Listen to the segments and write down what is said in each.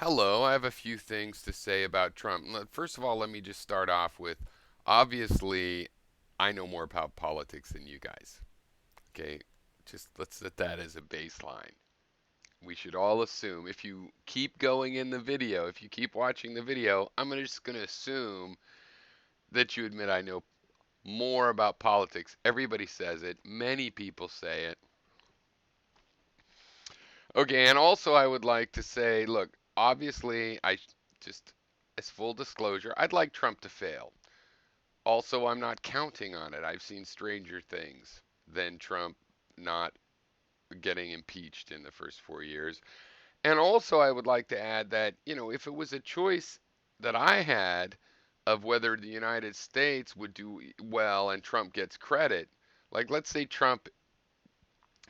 Hello, I have a few things to say about Trump. First of all, let me just start off with obviously, I know more about politics than you guys. Okay, just let's set that as a baseline. We should all assume if you keep going in the video, if you keep watching the video, just going to assume that you admit I know more about politics. Everybody says it, many people say it. Okay, and also I would like to say, look, obviously, just as full disclosure, I'd like Trump to fail. Also, I'm not counting on it. I've seen stranger things than Trump not getting impeached in the first 4 years. And also, I would like to add that, if it was a choice that I had of whether the United States would do well and Trump gets credit, like let's say Trump,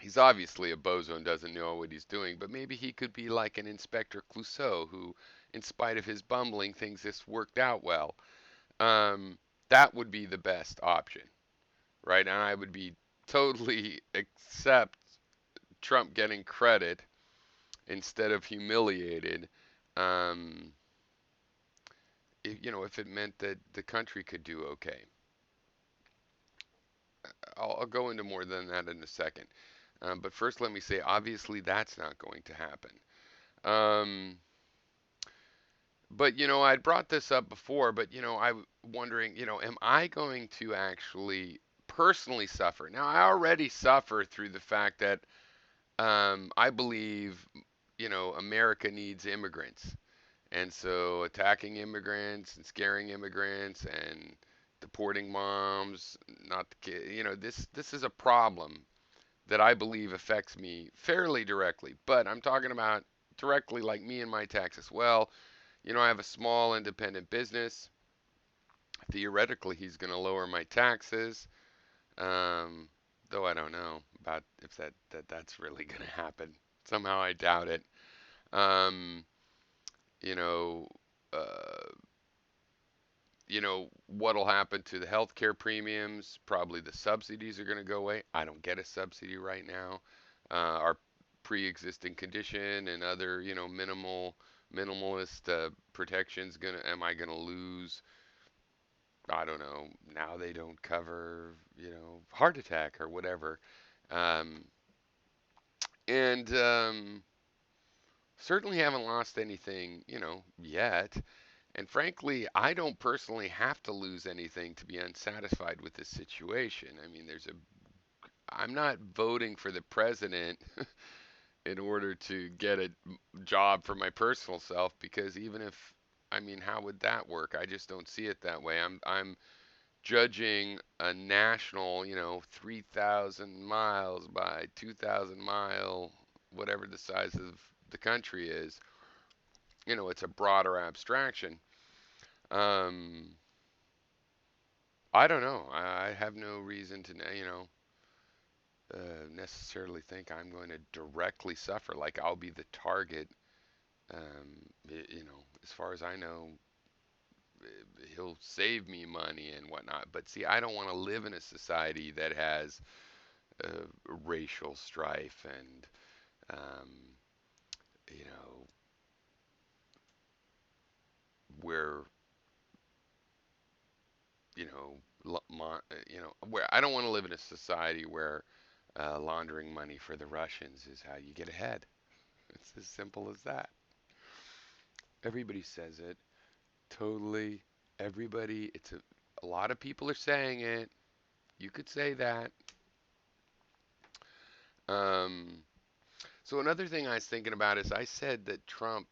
he's obviously a bozo and doesn't know what he's doing, but maybe he could be like an Inspector Clouseau who, in spite of his bumbling, thinks this worked out well. Um, that would be the best option, right? And I would be totally accept Trump getting credit instead of humiliated. Um, if it meant that the country could do okay. I'll go into more than that in a second. But first, let me say, obviously, that's not going to happen. Um, but I'd brought this up before, but I'm wondering, am I going to actually personally suffer? Now, I already suffer through the fact that I believe, America needs immigrants. And so attacking immigrants and scaring immigrants and deporting moms, not the kid, this is a problem that I believe affects me fairly directly. But I'm talking about directly like me and my taxes. Well, I have a small independent business. Theoretically, he's going to lower my taxes. Um, though I don't know about if that's really going to happen. Somehow I doubt it. Um, you know, uh, what'll happen to the healthcare premiums? Probably the subsidies are going to go away. I don't get a subsidy right now. Our pre-existing condition and other, minimalist protections gonna am I gonna lose? I don't know. Now they don't cover, heart attack or whatever. Um, and Certainly haven't lost anything, yet. And frankly, I don't personally have to lose anything to be unsatisfied with this situation. I mean, I'm not voting for the president in order to get a job for my personal self because even if, I mean, how would that work? I just don't see it that way. I'm judging a national, 3,000 miles by 2,000 mile, whatever the size of the country is. It's a broader abstraction. Um, I don't know. I have no reason to, necessarily think I'm going to directly suffer. Like I'll be the target. As far as I know, he'll save me money and whatnot. But see, I don't want to live in a society that has racial strife and, um, you know, where where I don't want to live in a society where laundering money for the Russians is how you get ahead. It's as simple as that. Everybody says it. Totally. Everybody. A lot of people are saying it. You could say that. Um, so another thing I was thinking about is I said that Trump,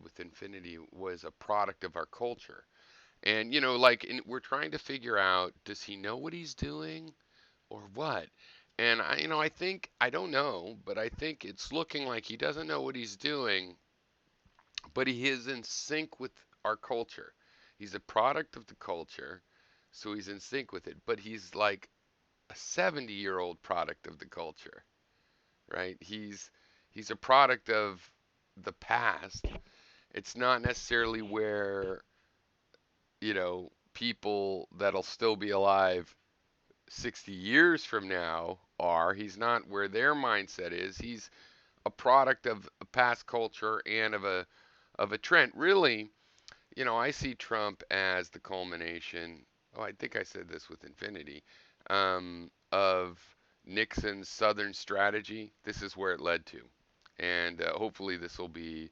with Infinity, was a product of our culture. And we're trying to figure out, does he know what he's doing or what? And I think I don't know, but I think it's looking like he doesn't know what he's doing, but he is in sync with our culture. He's a product of the culture, so he's in sync with it. But he's like a 70-year-old product of the culture, right? He's a product of the past. It's not necessarily where, people that'll still be alive 60 years from now are. He's not where their mindset is. He's a product of a past culture and of a of a trend. Really, I see Trump as the culmination. Oh, I think I said this with Infinity, of Nixon's Southern strategy. This is where it led to, and hopefully this will be,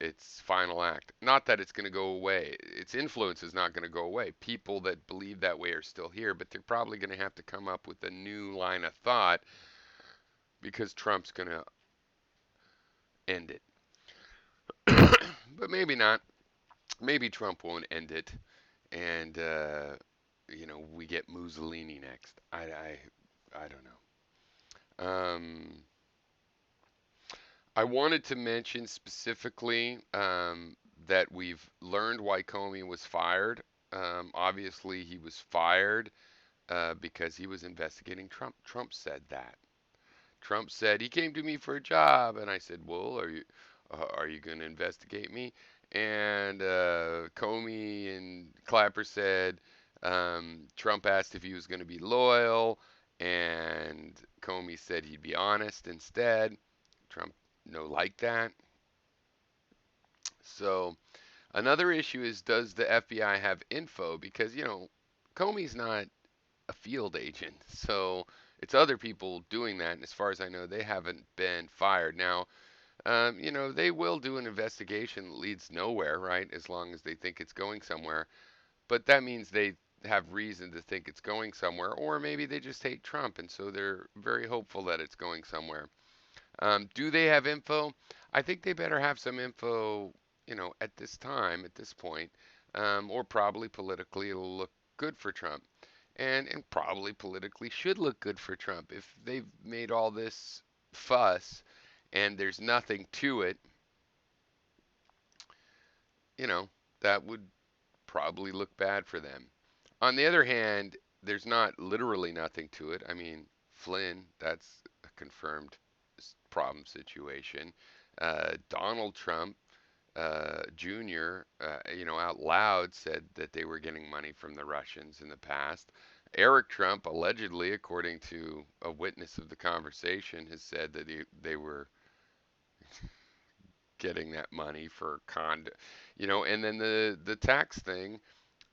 its final act. Not that it's going to go away. Its influence is not going to go away. People that believe that way are still here, but they're probably going to have to come up with a new line of thought because Trump's going to end it. But maybe not. Maybe Trump won't end it, and we get Mussolini next. I don't know. I wanted to mention specifically that we've learned why Comey was fired. Obviously, he was fired because he was investigating Trump. Trump said that. Trump said he came to me for a job, and I said, "Well, are you going to investigate me?" And Comey and Clapper said Trump asked if he was going to be loyal, and Comey said he'd be honest instead. Trump no like that. So another issue is, does the FBI have info? Because Comey's not a field agent, so it's other people doing that. And as far as I know, they haven't been fired. Now, they will do an investigation that leads nowhere, right? As long as they think it's going somewhere. But that means they have reason to think it's going somewhere, or maybe they just hate Trump, and so they're very hopeful that it's going somewhere. Do they have info? I think they better have some info, at this time, at this point, or probably politically it'll look good for Trump, and probably politically should look good for Trump if they've made all this fuss and there's nothing to it. You know, that would probably look bad for them. On the other hand, there's not literally nothing to it. I mean, Flynn, that's a confirmed problem situation. Donald Trump Jr., out loud said that they were getting money from the Russians in the past. Eric Trump, allegedly, according to a witness of the conversation, has said that they were getting that money for and then the tax thing,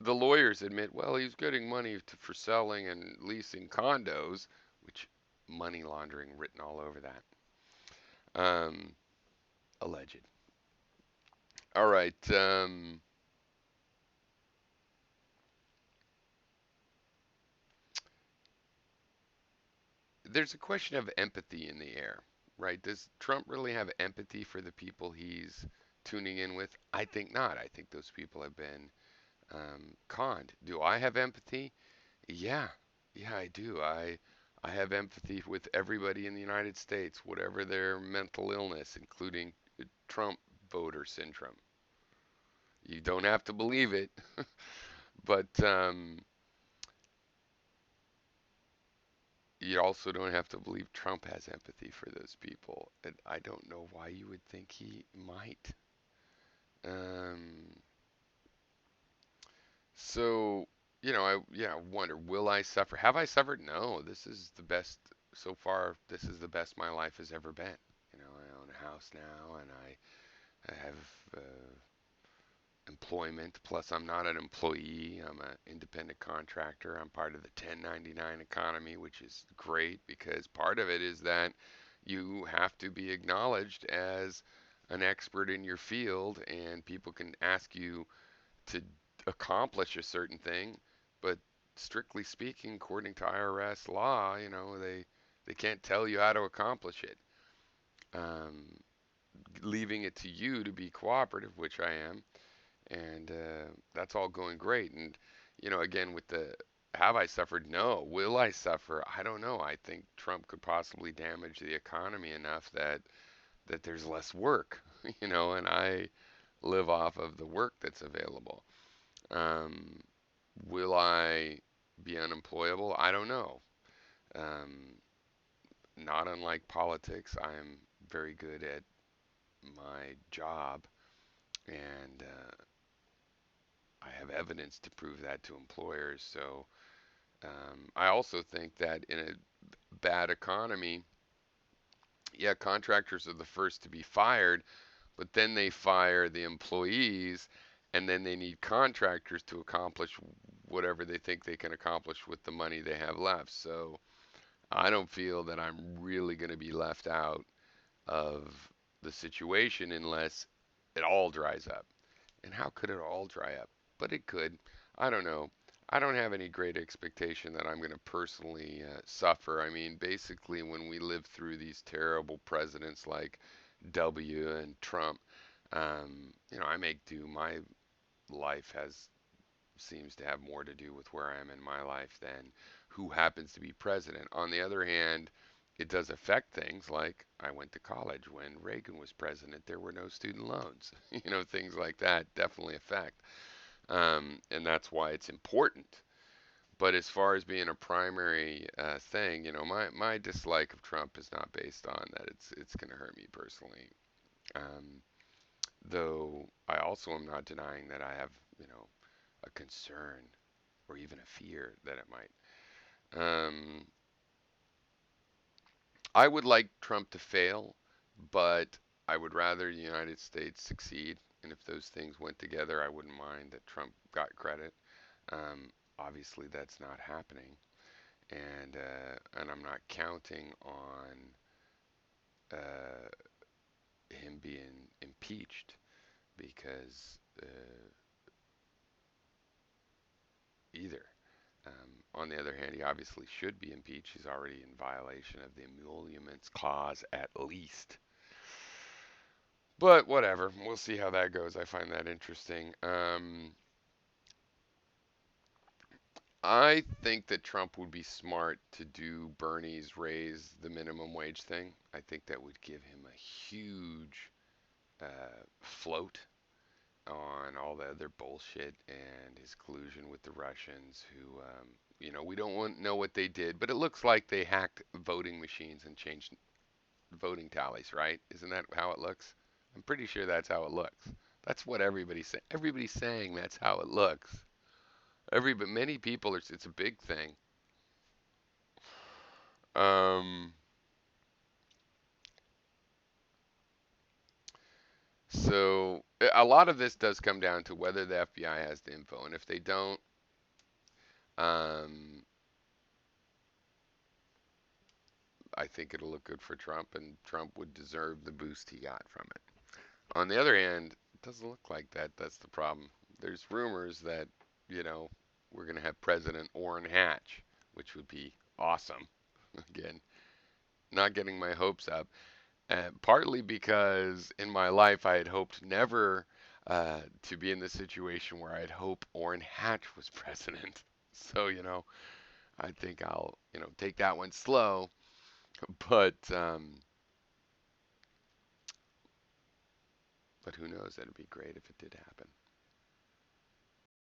the lawyers admit, well, he's getting money for selling and leasing condos, which money laundering written all over that. Alleged. All right. There's a question of empathy in the air, right? Does Trump really have empathy for the people he's tuning in with? I think not. I think those people have been conned. Do I have empathy? Yeah, yeah, I do. I have empathy with everybody in the United States, whatever their mental illness, including Trump voter syndrome. You don't have to believe it, but you also don't have to believe Trump has empathy for those people. And I don't know why you would think he might. Um, so, I wonder, will I suffer? Have I suffered? No, this is the best so far. This is the best my life has ever been. I own a house now, and I have employment. Plus, I'm not an employee. I'm an independent contractor. I'm part of the 1099 economy, which is great because part of it is that you have to be acknowledged as an expert in your field, and people can ask you to accomplish a certain thing, but strictly speaking, according to IRS law, they can't tell you how to accomplish it. Um, Leaving it to you to be cooperative, which I am, and that's all going great. And again, with the have I suffered? No. Will I suffer? I don't know. I think Trump could possibly damage the economy enough that there's less work, and I live off of the work that's available. Um, will I be unemployable? I don't know. Um, Not unlike politics, I'm very good at my job, and I have evidence to prove that to employers. So I also think that in a bad economy, yeah, contractors are the first to be fired, but then they fire the employees, and then they need contractors to accomplish whatever they think they can accomplish with the money they have left. So I don't feel that I'm really going to be left out of the situation unless it all dries up. And how could it all dry up? But it could. I don't know. I don't have any great expectation that I'm going to personally suffer. I mean, basically, when we live through these terrible presidents like W and Trump, I make do. My life has seems to have more to do with where I am in my life than who happens to be president. On the other hand, it does affect things like I went to college when Reagan was president. There were no student loans. Things like that definitely affect. And that's why it's important. But as far as being a primary thing, my dislike of Trump is not based on that it's going to hurt me personally. Um, though I also am not denying that I have, a concern or even a fear that it might. Um, I would like Trump to fail, but I would rather the United States succeed. And if those things went together, I wouldn't mind that Trump got credit. Obviously, that's not happening, and I'm not counting on uh, him being impeached because either. On the other hand, he obviously should be impeached. He's already in violation of the emoluments clause at least. But whatever, we'll see how that goes. I find that interesting. I think that Trump would be smart to do Bernie's raise the minimum wage thing. I think that would give him a huge float on all the other bullshit and his collusion with the Russians, who, we don't know what they did, but it looks like they hacked voting machines and changed voting tallies, right? Isn't that how it looks? I'm pretty sure that's how it looks. That's what everybody's saying. Everybody's saying that's how it looks. But many people are. It's a big thing. Um, so a lot of this does come down to whether the FBI has the info, and if they don't, um, I think it'll look good for Trump, and Trump would deserve the boost he got from it. On the other hand, it doesn't look like that. That's the problem. There's rumors that, you know, we're going to have President Orrin Hatch, which would be awesome. Again, not getting my hopes up. Partly because in my life I had hoped never to be in the situation where I'd hope Orrin Hatch was president. So, I think I'll, take that one slow. But who knows? That'd be great if it did happen.